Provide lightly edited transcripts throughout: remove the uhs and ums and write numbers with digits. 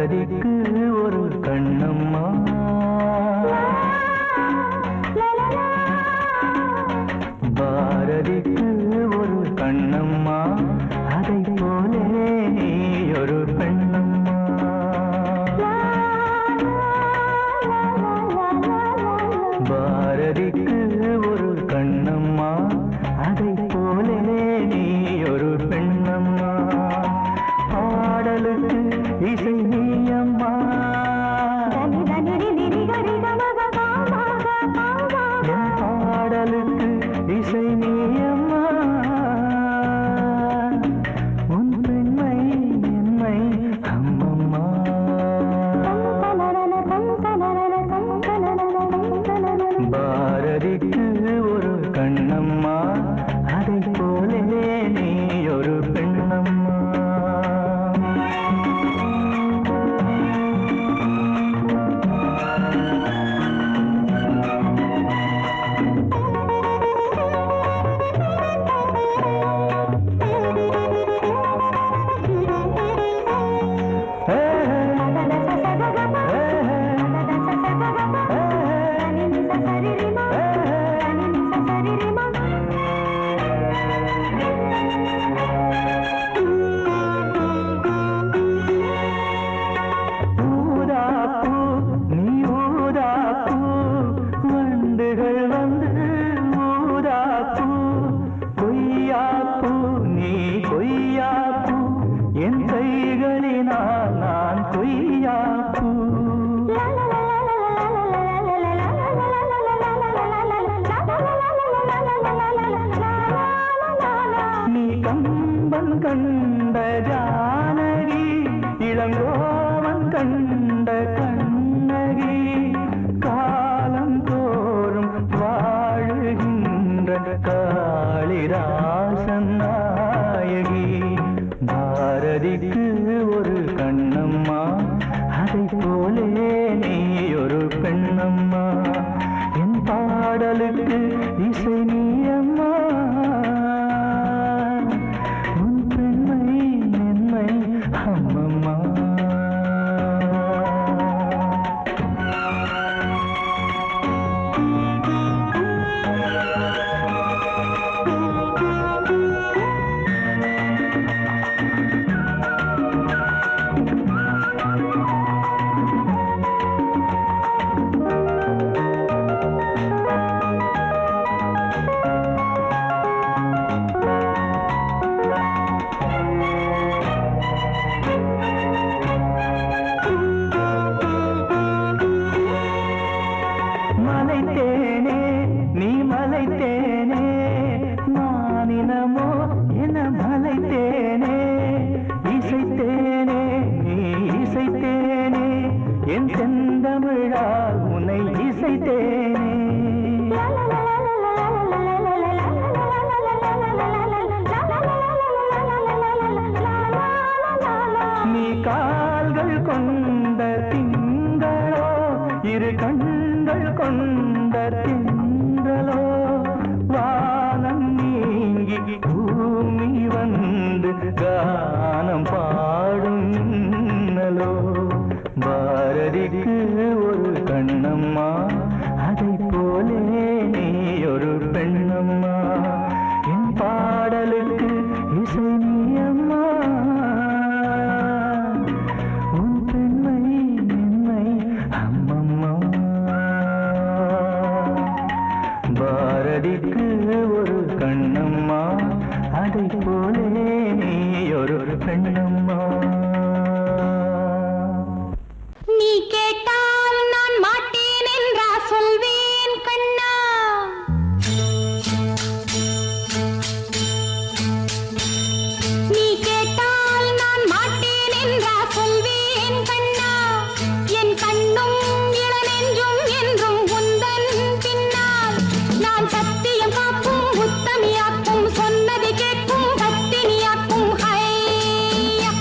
பாரதிக்கு ஒரு கண்ணம்மா, பாரதிக்கு ஒரு கண்ணம்மா, அதை போலே நீ ஒரு பெண்ணம்மா. பாரதிக்கு ஒரு கண்ணம்மா, அதை போலே நீ ஒரு பெண்ணம்மா. பாடலுக்கு இசை நீயம்மா, பாடலுக்கு இசை நீயம்மா. உன் பெண்மை என்னை அம்மம்மா. பாரதிக்கு ஒரு கண்ணம்மா, அதை போலே நீ ஒரு பெண்ணம்மா. கம்பன் கண்ட ஜானகி, இளங்கோவன் கண்ட கண்ணகி, காலம் தோறும் வாழுகின்ற காளிதாசன் நாயகி. பாரதிக்கு ஒரு கண்ணம்மா, அதை போலே நீ ஒரு பெண்ணம்மா. என் பாடலுக்கு இசை நீயம்மா, உன் பெண்மை என்னை அம்மம்மா. மலைத்தேனே நீ மலைத்தேனே, நானினமோ என மலைத்தேனே. இசைத்தேனே நீ இசைத்தேனே, என் செந்தமிழால் உன்னை இசைத்தேனே. நீ கால்கள் கொண்ட திங்களோ, இரு கண்கள் கொண்ட திங்களோ, வானம் நீங்கி பூமி வந்து கானம் பாடும் மின்னலோ. பாரதிக்கு ஒரு கண்ணம்மா, அதை போலே நீ ஒரு பெண்ணம்மா. என் பாடலுக்கு இசை நீயம்மா, உன் பெண்மை என்னை அம்மம்மா. பாரதிக்கு ஒரு கண்ணம்மா, அதை போலே நீ ஒரு பெண்ணம்மா. நீ கேட்டால் நான் மாட்டேன் என்றா சொல்வேன் கண்ணா. நீ கேட்டால் நான் மாட்டேன் என்றா சொல்வேன் கண்ணா. என் கண்ணும் இளநெஞ்சும் என்றும் உந்தன் பின்னால். நான் சத்தியம் காக்கும் உத்தமியாக்கும், சொன்னதை கேட்கும் பத்தினியாக்கும். ஹையா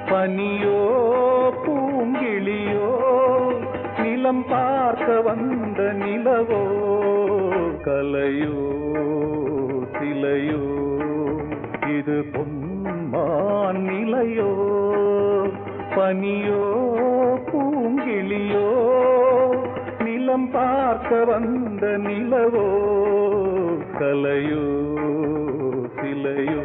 பனியோ பூங்கிளியோ நிலம் பார்க்க வந்த நிலவோ கலையோ சிலையோ இது பொன்மான் நிலையோ பனியோ பூங்கிளியோ நிலம் பார்க்க வந்த நிலவோ கலையோ சிலையோ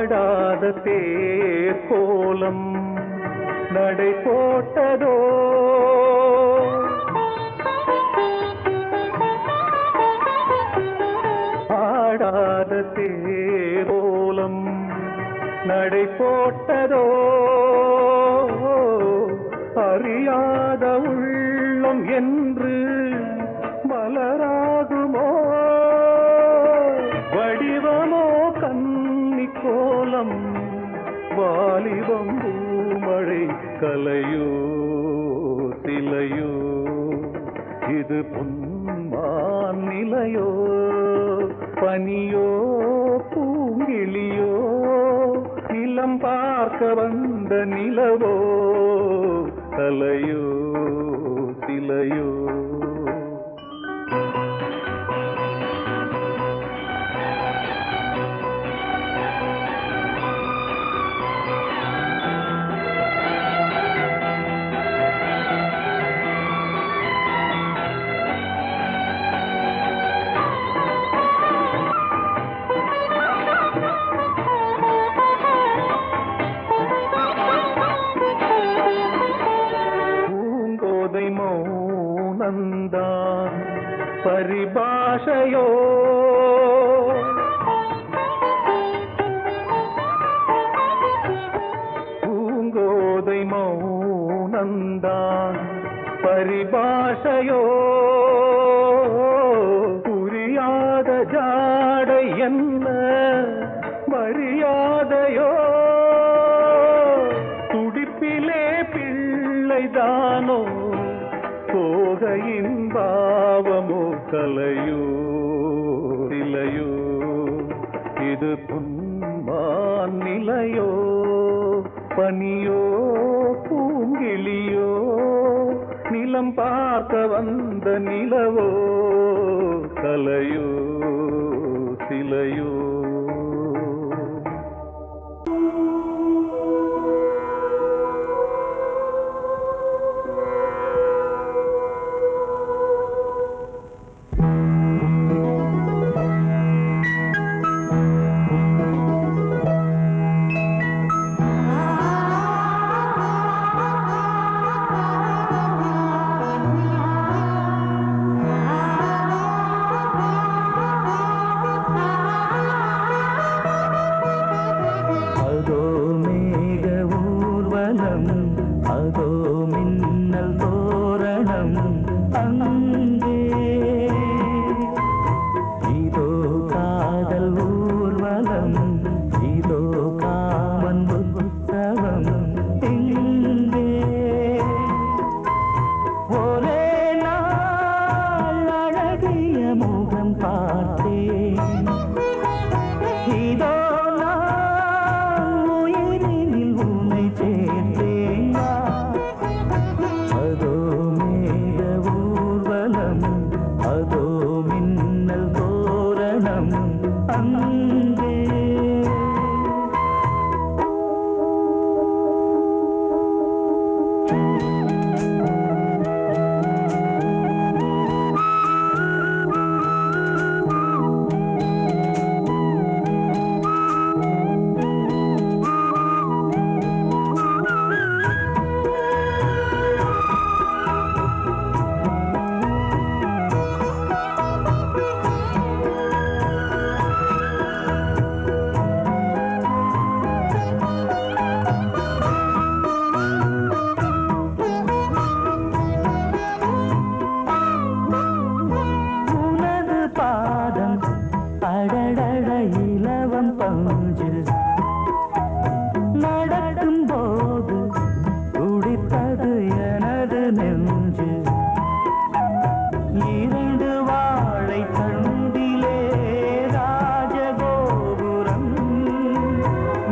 ஆடாத தேர் கோலம் நடை போட்டதோ ஆடாத தேர் கோலம் நடை போட்டதோ அறியாத உள்ளம் என்று மலராகுமோ வடிவமோ கன்னி கோலம் வாலிபம் பூமழை கலையோ சிலையோ இது பொன்மான் நிலையோ பனியோ பூங்கிளியோ நிலம் பார்க்க வந்த நிலவோ கலையோ சிலையோ மௌனந்தான் பரிபாஷையோ பூங்கோதை மௌனந்தான் பரிபாஷையோ புரியாத ஜாடை என்ன மரியாதையோ துடிப்பிலே பிள்ளைதானோ சோகையின் பாவமோ கலையோ சிலையோ இது பொன்மான் நிலையோ பனியோ பூங்கிளியோ நிலம் பார்க்க வந்த நிலவோ கலையோ சிலையோ அதோ மின்னல் தோரணம் அங்கே இதோ காதல் ஊர்வலம் இதோ காமன் உற்சவம் இங்கே ஒரே நாள் அழகிய முகம் பார்த்தேன் இதோ நடக்கும் போது துடித்தது எனது நெஞ்சு இரண்டு வாழை தண்டிலே ராஜகோபுரம்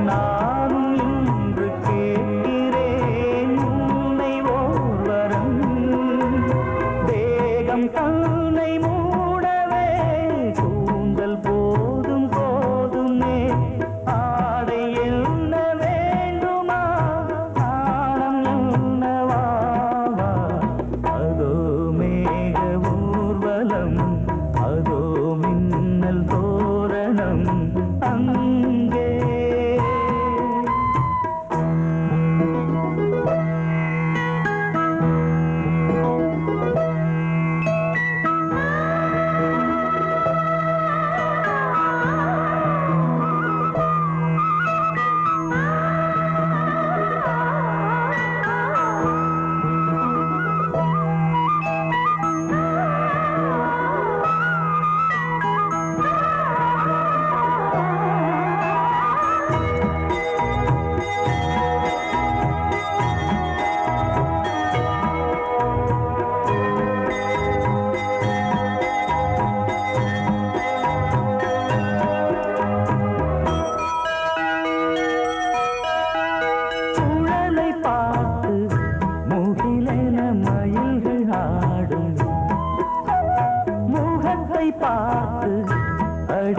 நானும் இன்று கேட்கிறேன் உன்னை ஓர்வரம் தேகம் தன்னை மூடவே கூந்தல் போதும் போதுமே ஆடை என்ன வேண்டுமா ஆடம் என்னவாவா அதோ மேக ஊர்வலம் அதோ மின்னல் தோரணம் அங்கே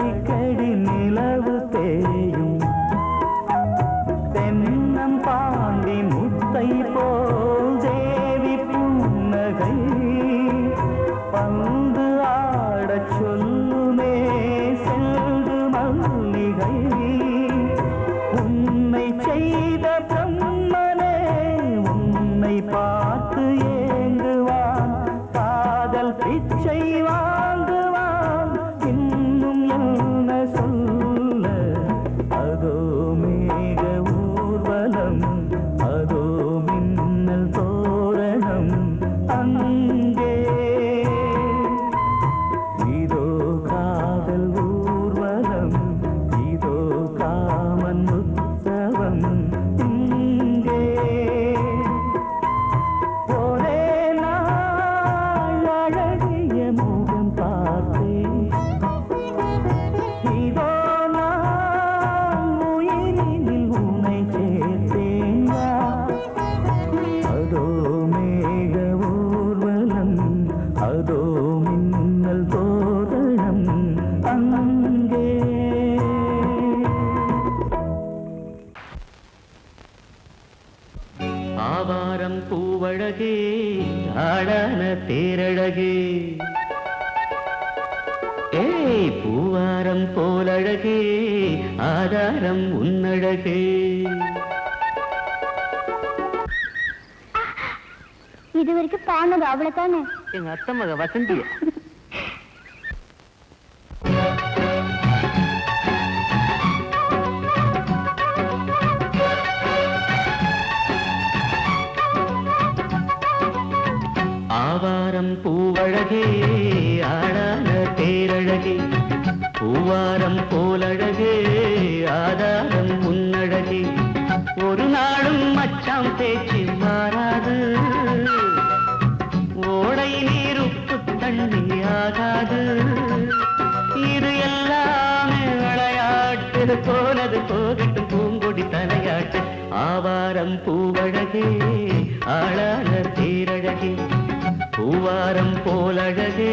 அடிக்கடி நிலவு தேயும் தென்னம் பாண்டி முத்தை போல் தேவி புன்னகை பந்து ஆடச் சொல்லுமே செல்து மல்லிகை உன்னை செய்த பிரம்மனே உன்னை பார்த்து ஏங்குவான் காதல் பிச்சை வாங்குவான் இன்னும் என்ன சொல்ல அதோ மேக ஊர்வலம் அதோ மின்னல் தோரணம் அங்கே இதோ காதல் ஊர்வலம் இதோ காமன் உற்சவம் இங்கே ஒரே நாள் அழகிய முகம் பார்த்தேன் இதோ நான் உயிரினில் உன்னை சேர்த்தேன் அதோ மேக ஊர்வலம் அதோ மின்னல் தோரணம் அங்கே ஆவாரம் பூவழகே ஆடான தேரழகே ஏய் பூவாரம் போலழகே ஆதாரம் உன்னழகே இது வரைக்கும் பாடுனது அவ்வளவுதானே? எங்க அத்தை மக வசந்தி ஆவாரம் பூவழகே ஆடான தேரழகே பூவாரம் போலழகே ஆதாரம் உன்னழகே ஒரு நாளும் மச்சாம் பேச்சு மாறாது ஓடை நீர் உப்பு தண்ணி ஆகாது இது எல்லாமே விளையாட்டு போனது போகட்டும் பூங்கொடி தலையாட்டு ஆவாரம் பூவழகே ஆளான தேரழகே பூவாரம் போலழகே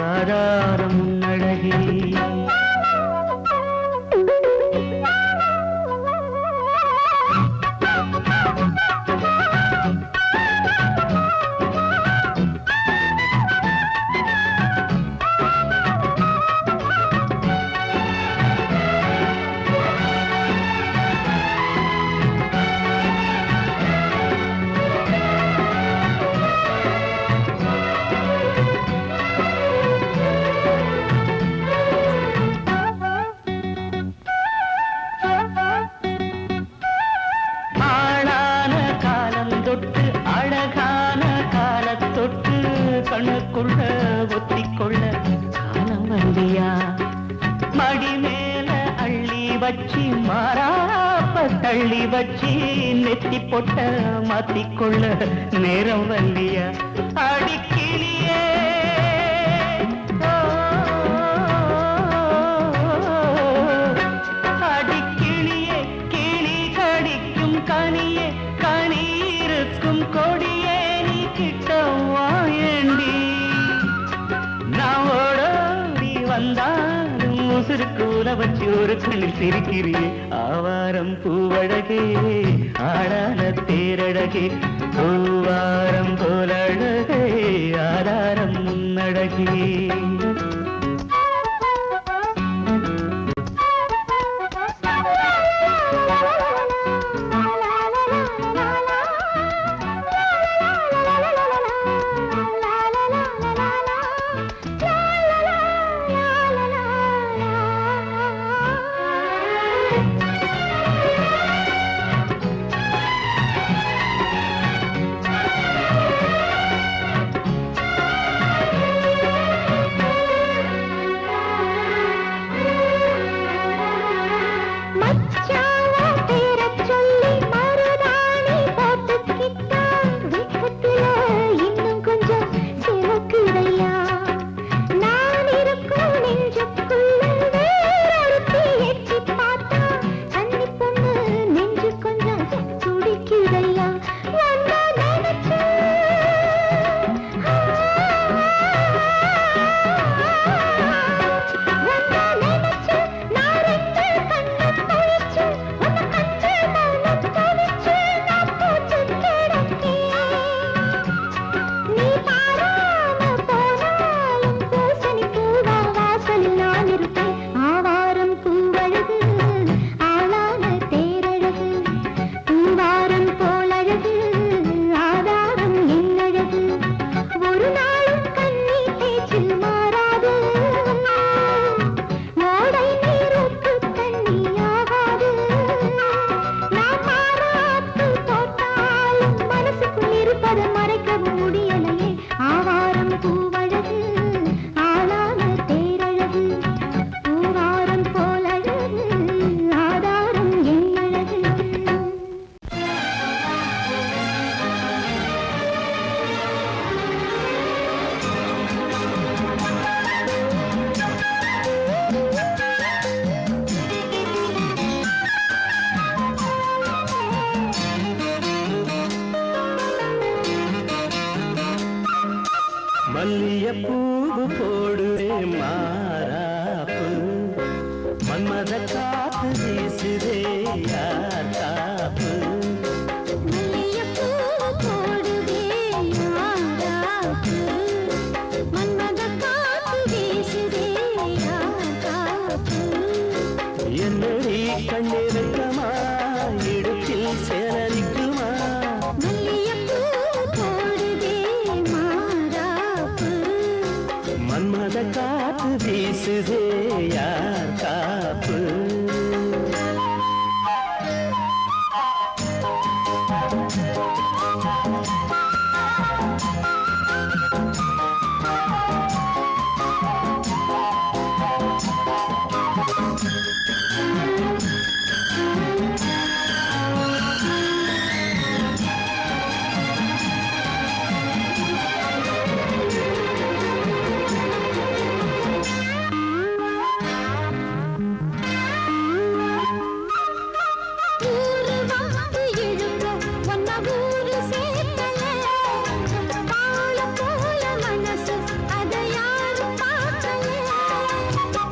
ஆதாரம் உன்னழகே கண்ணுக்குள்ள ஒத்திக்கொள்ள காலம் வந்தியா மடி மேல அள்ளி வச்சி மாறாப்ப தள்ளி வச்சி நெத்தி பொட்ட மாத்திக்கொள்ள நேரம் வந்தியா அடிக்கிளியே அடிக்கிளியே கிளி கடிக்கும் கனியே கனி இருக்கும் கொடியே நீ கிட்ட வாயண்டி நான் ஓடி வந்தாலும் உசுருக்கு உல வச்சு ஒரு கண்ணில் சிரிக்கிறியே ஆவாரம் பூவழகே ஆடான தேரழகே பூவாரம் போலழகே ஆதாரம் முன்னழகே மன்மத காத்து வீசுதே யார் காப்பு மல்லிகைப்பூ போடுதே யாராப்பு மன்மத காத்து வீசுதே யார் காப்பு என்னடி கண்ணிருக்கமா இடுப்பில் சேரரிக்குமா மல்லிகைப்பூ போடுதே மாறாப்பு மன்மத காத்து வீசுதே யார் காப்பு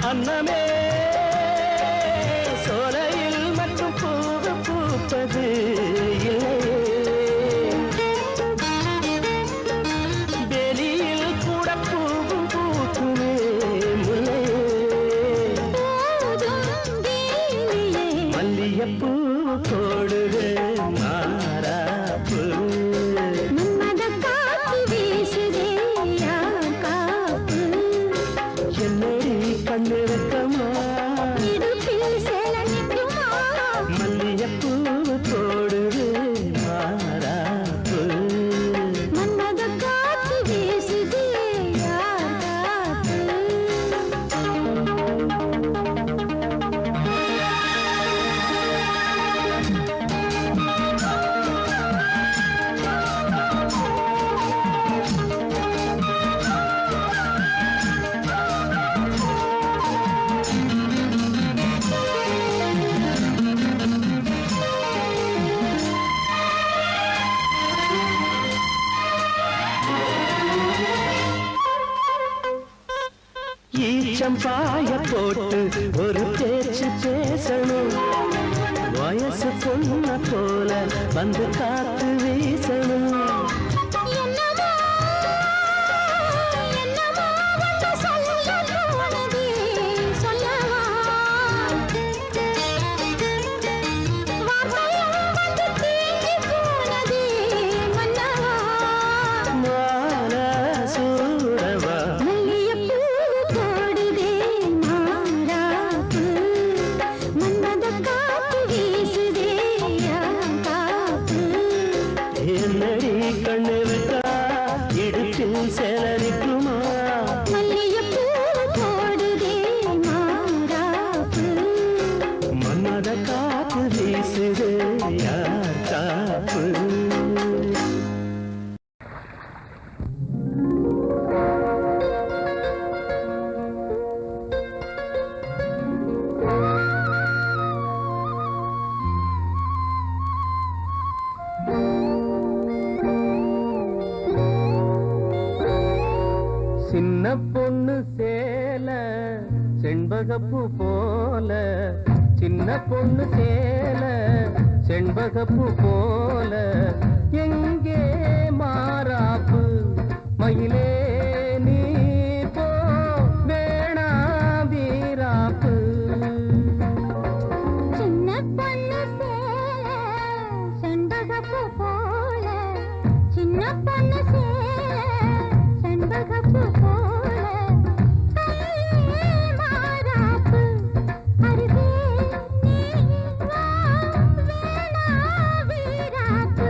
அன்னமே சோலையில் மட்டும் பூவு பூப்பது வெளியில் கூட பூவும் பூக்குமே முல்லை மல்லிகைப்பூ போடுது மாறாப்பு என்னடி கண்ணிருக்கமா மல்லிகைப்பூ போடுது மாறாப்பு ஈச்சம் பாய போட்டு ஒரு பேச்சு பேசணும் வயசு பொண்ண போல வந்து காத்து வீசணும் என்னடி கண்ணிருக்கா இடுப்பில் சேலரிக்குமா மன்மத காத்து வீசுது யார் காப்பு சின்ன பொண்ணு சேல செண்பகப்பூ போல சின்ன பொண்ணு சேல செண்பகப்பூ போல எங்கே மாறாப்பு மயிலே நீ போ வேணா வீராப்பு சின்ன பொண்ணு சேல செண்பகப்பூ போல சின்ன பொண்ணு சேல செண்பகப்பூ போல மாறாப்பு அருகே நீ வா வேணா வீராப்பு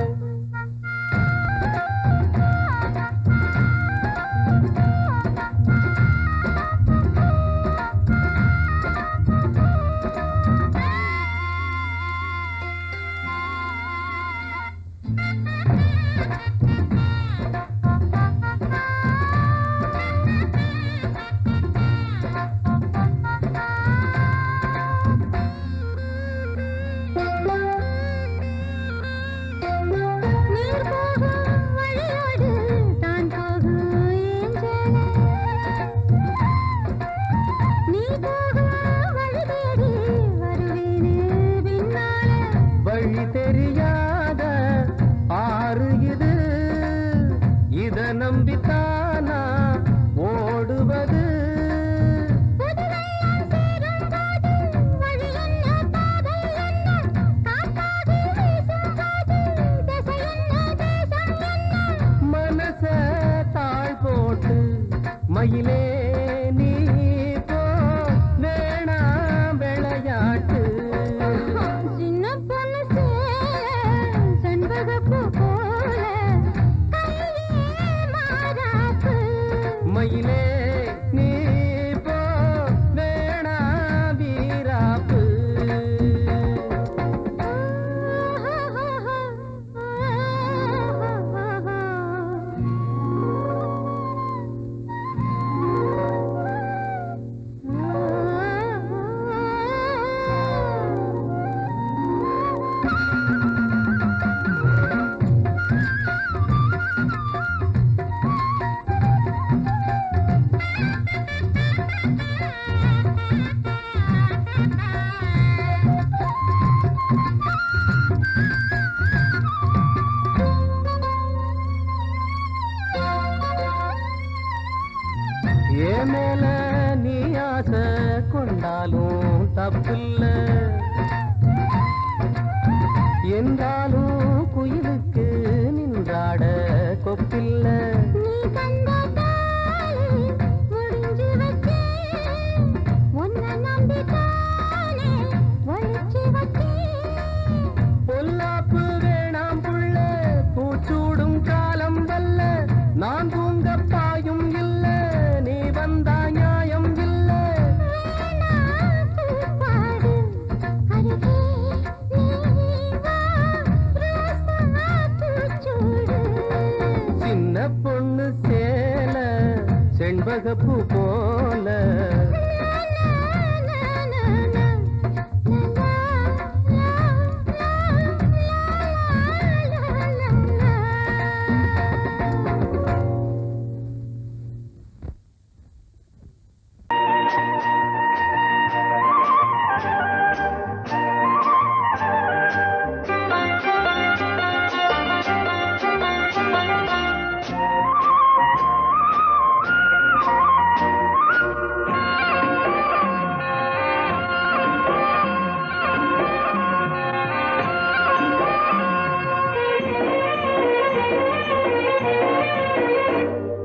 ஒன்னும் தப்பில்ல என்றாலும் குயிலுக்கு நின்றாட கொப்பில்ல நீ தந்த தாலி முடிஞ்சு வச்சேன் உன்னை நம்பித்தானே ஒழிச்சு வச்சேன் பொல்லாப்பு வேணாம் புள்ள பூச்சூடும் காலம் வல்ல நான் தூங்க பாயும் இல்ல நீ வந்தா நியாயம் இல்ல பாடு அருகே நீ வா ரோசா பூச்சூடு சின்ன பொண்ணு சேல செண்பகப்பூ போல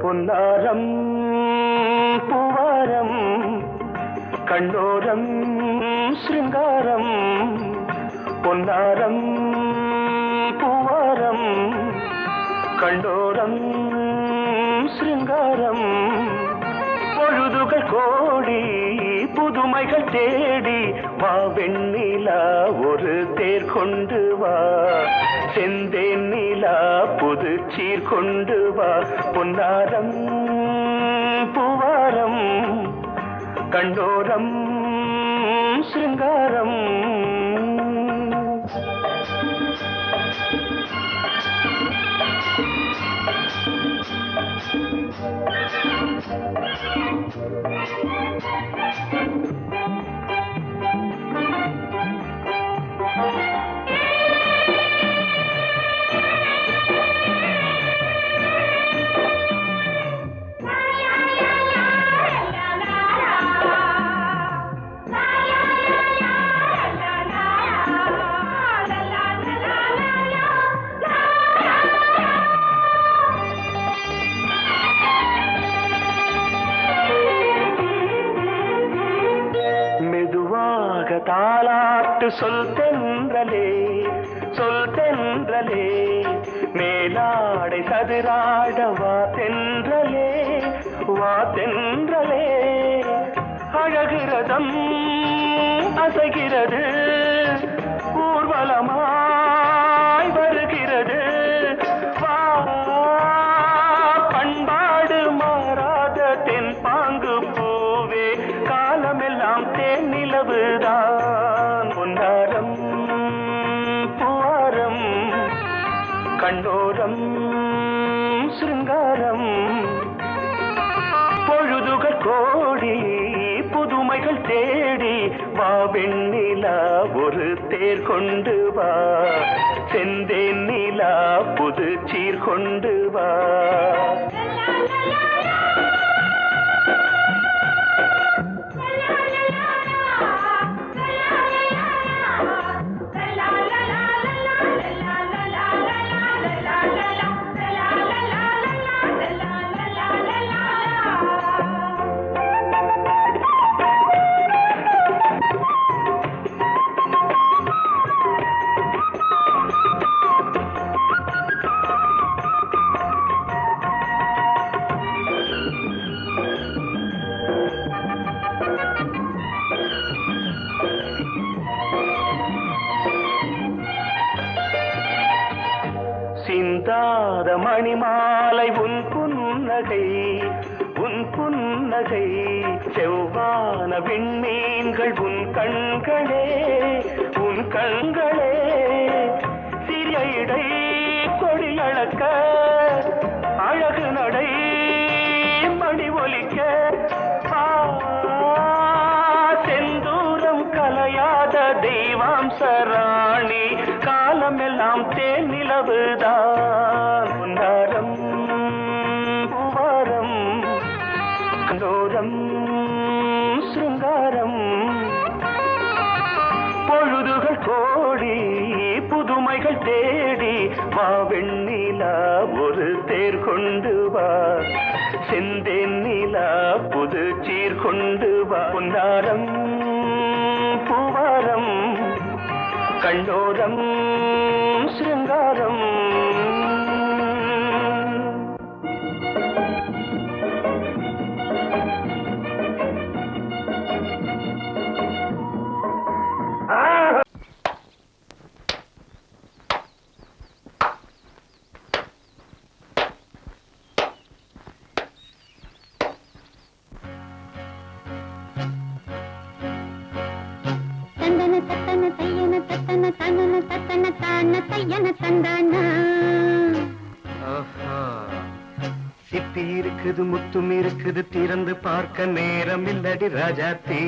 பொன்னாரம் பூவாரம் கண்ணோரம் சிருங்காரம் பொன்னாரம் பூவாரம் கண்ணோரம் சிருங்காரம் பொழுதுகள் கோடி புதுமைகள் தேடி வா வெண்ணிலா ஒரு தேர் கொண்டு வா செந்தேன் நிலா புது சீர் கொண்டு வா பொன்னாரம் பூவாரம் கண்டோரம் சிருங்காரம் தாலாட்டு சொல் தென்றலே மேலாடை சதுராட வா தென்றலே அழகிறதம் அசைகிறது ஊர்வலமாய் வருகிறது வா பண்பாடு மாறாத தென் பாங்கு பூவே காலமெல்லாம் தேன் நிலவுதான் பொன்னாரம் பூவாரம் கண்டோரம் சிருங்காரம் பொழுதுகள் கோடி புதுமைகள் தேடி வா வெண்ணிலா ஒரு தேர் கொண்டு வா செந்தேன் நிலா புது சீர் கொண்டு வா சிந்தாத மணிமாலை உன் புன்னகை செவ்வான விண்மீன்கள் உன் கண்களே சிறிய இடை கொடியளக்க அழகு நடை மணி ஒலிக்க செந்தூரம் கலையாத தெய்வாம்சராணி காலமெல்லாம் தேன் நிலவுதான் பொன்னாரம் பூவாரம் கண்டோரம் சிருங்காரம் கண்கள் தேடி வா வெண்ணிலா ஒரு தேர் கொண்டு வா செந்தேன் நிலா புது சீர் கொண்டு வா பொன்னாரம் பூவாரம் கண்ணோரம் சிருங்காரம் சிப்பி இருக்குது முத்தும் இருக்குது திறந்து பார்க்க நேரம் இல்லடி ராஜாத்தி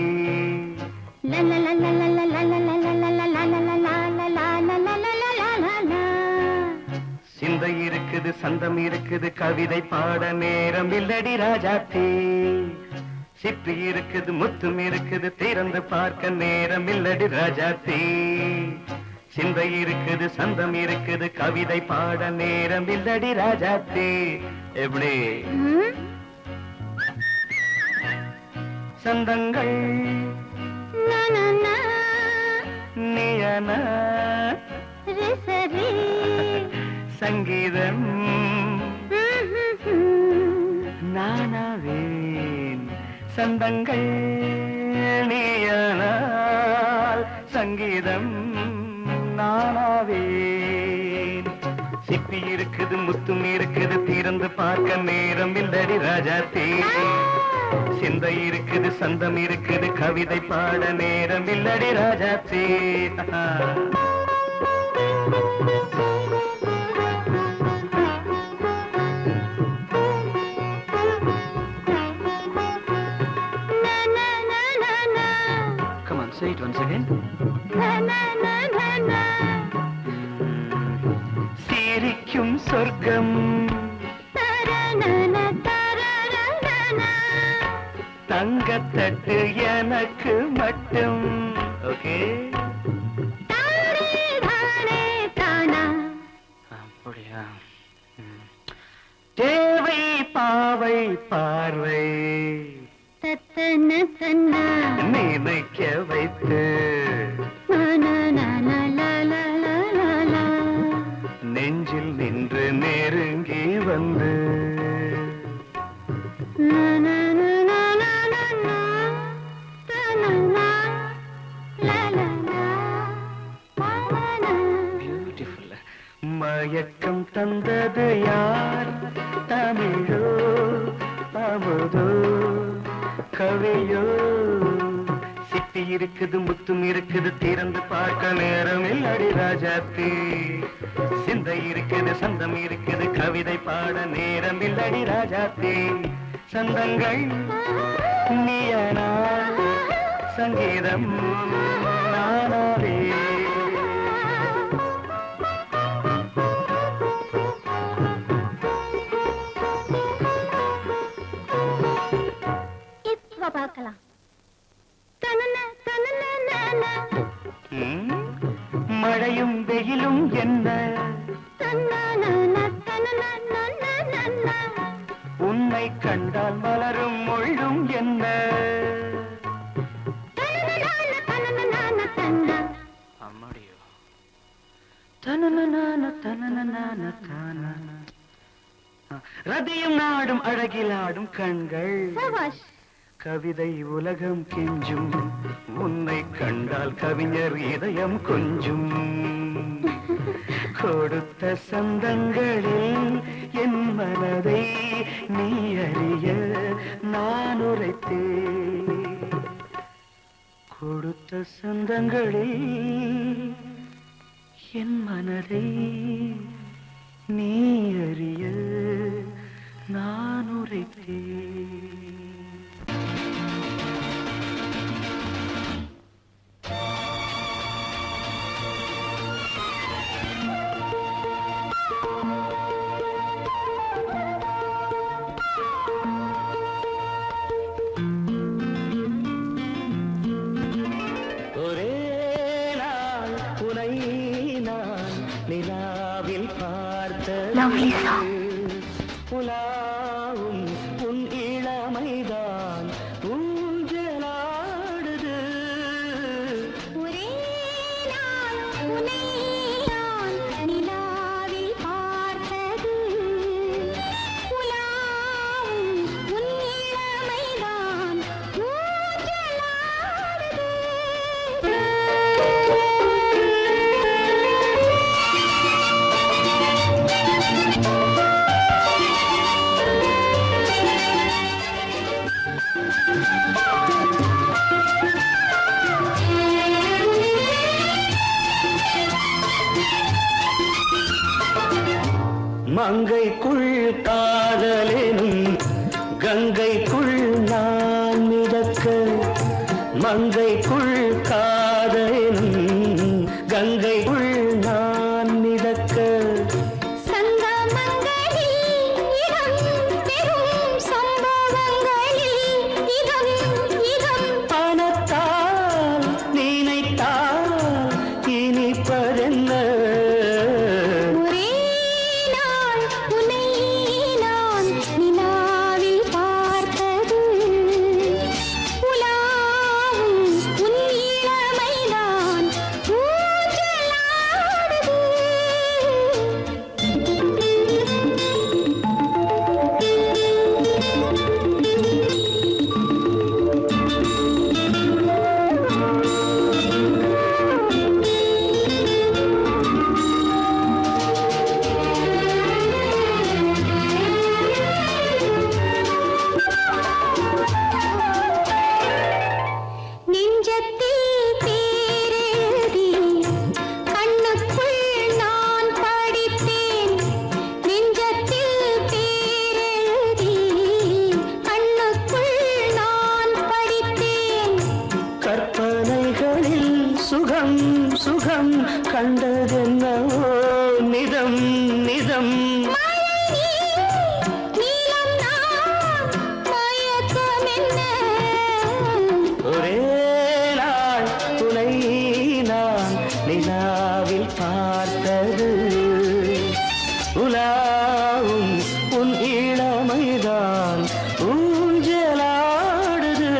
சிந்தை இருக்குது சந்தம் இருக்குது கவிதை பாட நேரம் இல்லடி ராஜாத்தி சிப்பி இருக்குது முத்தும் இருக்குது திறந்து பார்க்க நேரம் இல்லடி ராஜாத்தி சிந்தை இருக்குது சந்தம் இருக்குது கவிதை பாட நேரம் இல்லடி ராஜாத்தி எப்படி சந்தங்கள் நீயன சங்கீதம் நானாவேன் சந்தங்கள் நீயனால் சங்கீதம் நானாவேன் சிப்பி இருக்குது முத்தும் இருக்குது திறந்து பார்க்க நேரம் இல்லடி ராஜாத்தி சிந்தை இருக்குது சந்தம் இருக்குது கவிதை பாட நேரம் இல்லடி Rajathi Come on, say it once again. சிரிக்கும் சொர்க்கம் தங்கத்தட்டு எனக்கு மட்டும் ஓகே அப்படியா தேவை பாவை பார்வை நினைக்க வைத்து நெஞ்சில் நின்று நெருங்கி வந்து பியூட்டிஃபுல் மயக்கம் தந்தது யார் தமிழோ அமுதோ கவியோ சிப்பி இருக்குது முத்தும் இருக்குது திறந்து பார்க்க நேரம் இல்லடி ராஜாத்தி சிந்தை இருக்குது சந்தம் இருக்குது கவிதை பாட நேரம் இல்லடி ராஜாத்தி சந்தங்கள் நீயனா சங்கீதம் நானாவே பார்க்கலாம் மழையும் வெயிலும் என்ன உன்னை கண்டால் மலரும் மொழியும் என்ன அம்மாடியோ ரதியும் நாடும் அழகிலாடும் கண்கள் கவிதை உலகம் கெஞ்சும் உன்னை கண்டால் கவிஞர் இதயம் கொஞ்சும் கொடுத்த சந்தங்களில் என் மனதை நீ அறிய நான் உரைத்தேன் கொடுத்த சந்தங்களில் என் மனதை நீ அறிய நான் உரைத்தேன் lovely song. உலாவும் உன் இளமைதான் ஊஞ்சலாடுது. ஒரே நாள் உன்னை நான் நிலாவில் பார்த்தது. உலாவும் உன் இளமைதான் ஊஞ்சலாடுது. மங்கைக்குள் காதலெனும் கங்கைக்குள் நான் மிதக்க. மங்கைக்குள் காதலெனும் கங்கைக்குள் நான் மிதக்க. சங்கமங்களில் இடம் பெறும் சம்பவங்களில் இதம் இதம் பணத்தால் நினைத்தால் இனிப்பதென்ன. ஒரே நாள் உன்னை நான் நிலாவில் பார்த்தது. உலாவும் உன் இளமைதான் ஊஞ்சலாடுது. நெஞ்சத்தில் பேரெழுதி கண்ணுக்குள் நான் படித்தேன். நெஞ்சத்தில் பேரெழுதி கண்ணுக்குள் நான் படித்தேன். கற்பனைகளில் சுகம் சுகம் கண்டதென்னவோ நிதம் நிதம். மழை நீலம் நான் மயக்கம் என்ன. ஒரே நாள் துணை நான் நிலாவில் பார்த்தது. உலாவும் உன் இளமைதான் ஊஞ்சலாடுது.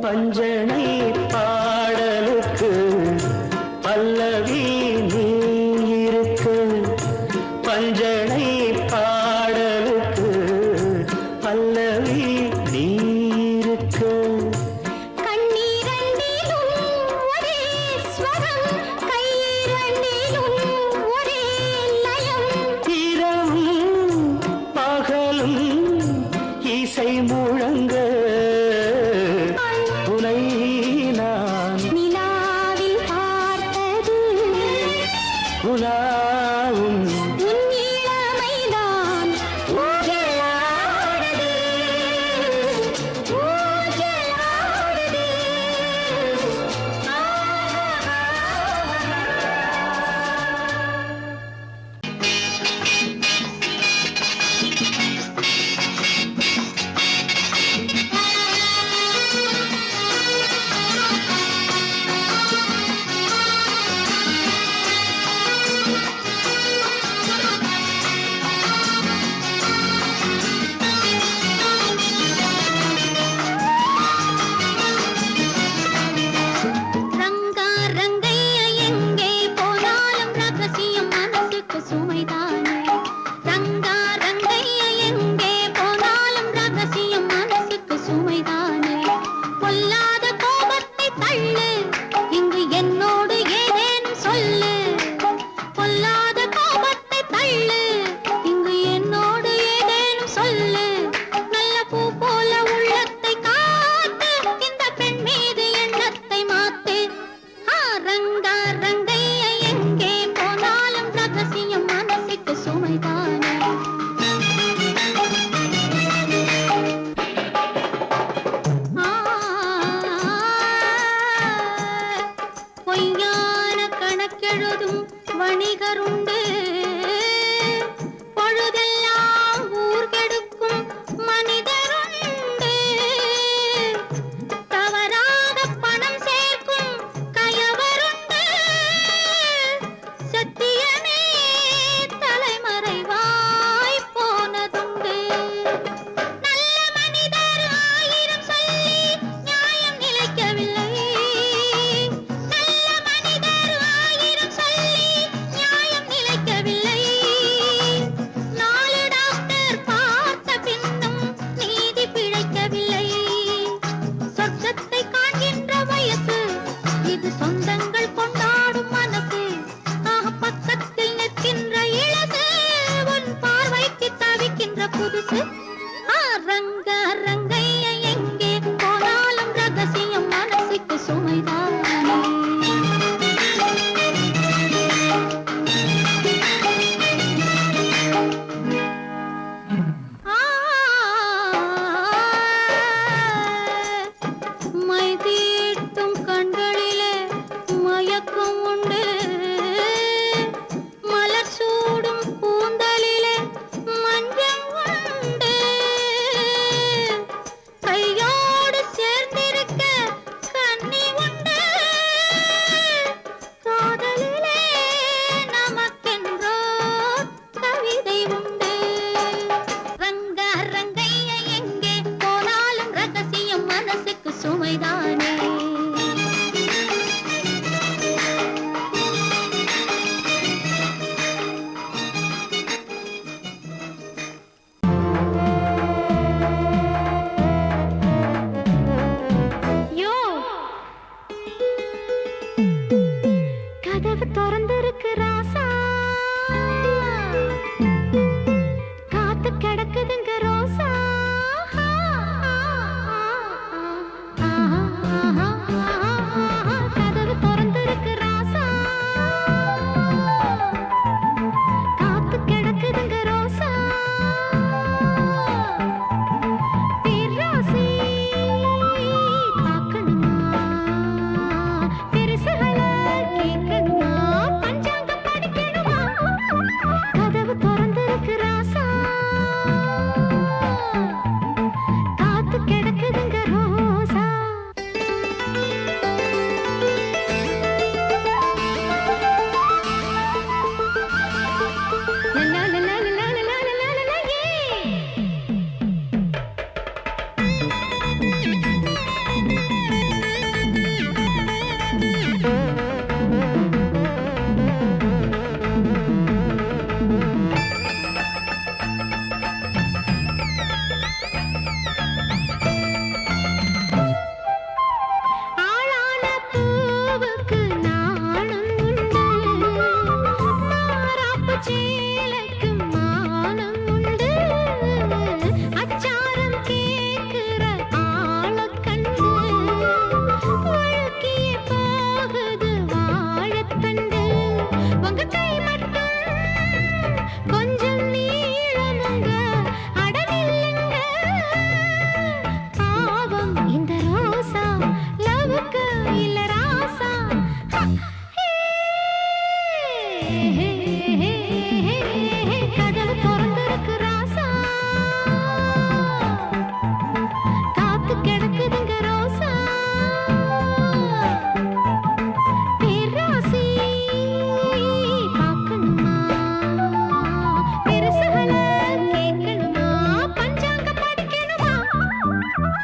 பஞ்சனை பாடலுக்கு பல்லவி நீ இருக்கு. பஞ்சனை பாடலுக்கு பல்லவி நீ இருக்கு. கண்ணீரண்டிலும் ஒரே ஸ்வரம் கையிரண்டிலும் ஒரே லயம். இரவும் பகலும் இசை முழங்க. உனை நான் நிலாவில் பார்த்தது. உலாவும் உன் இளமைதான் ஊஞ்சலாடுது.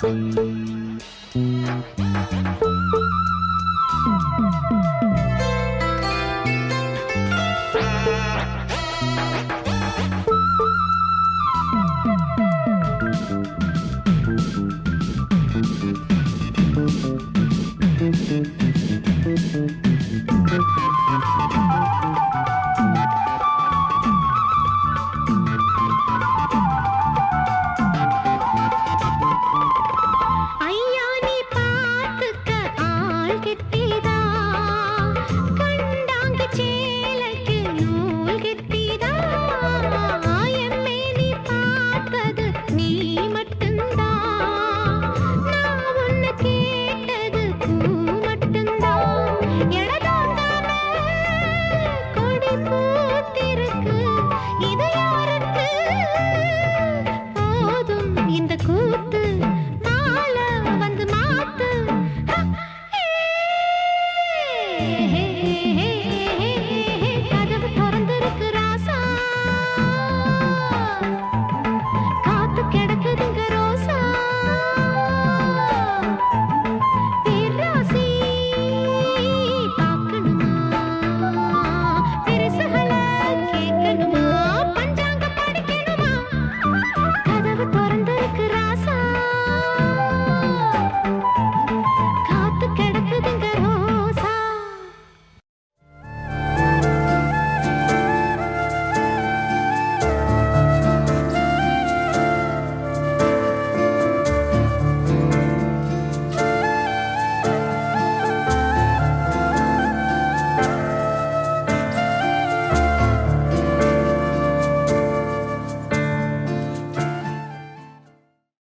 ஆ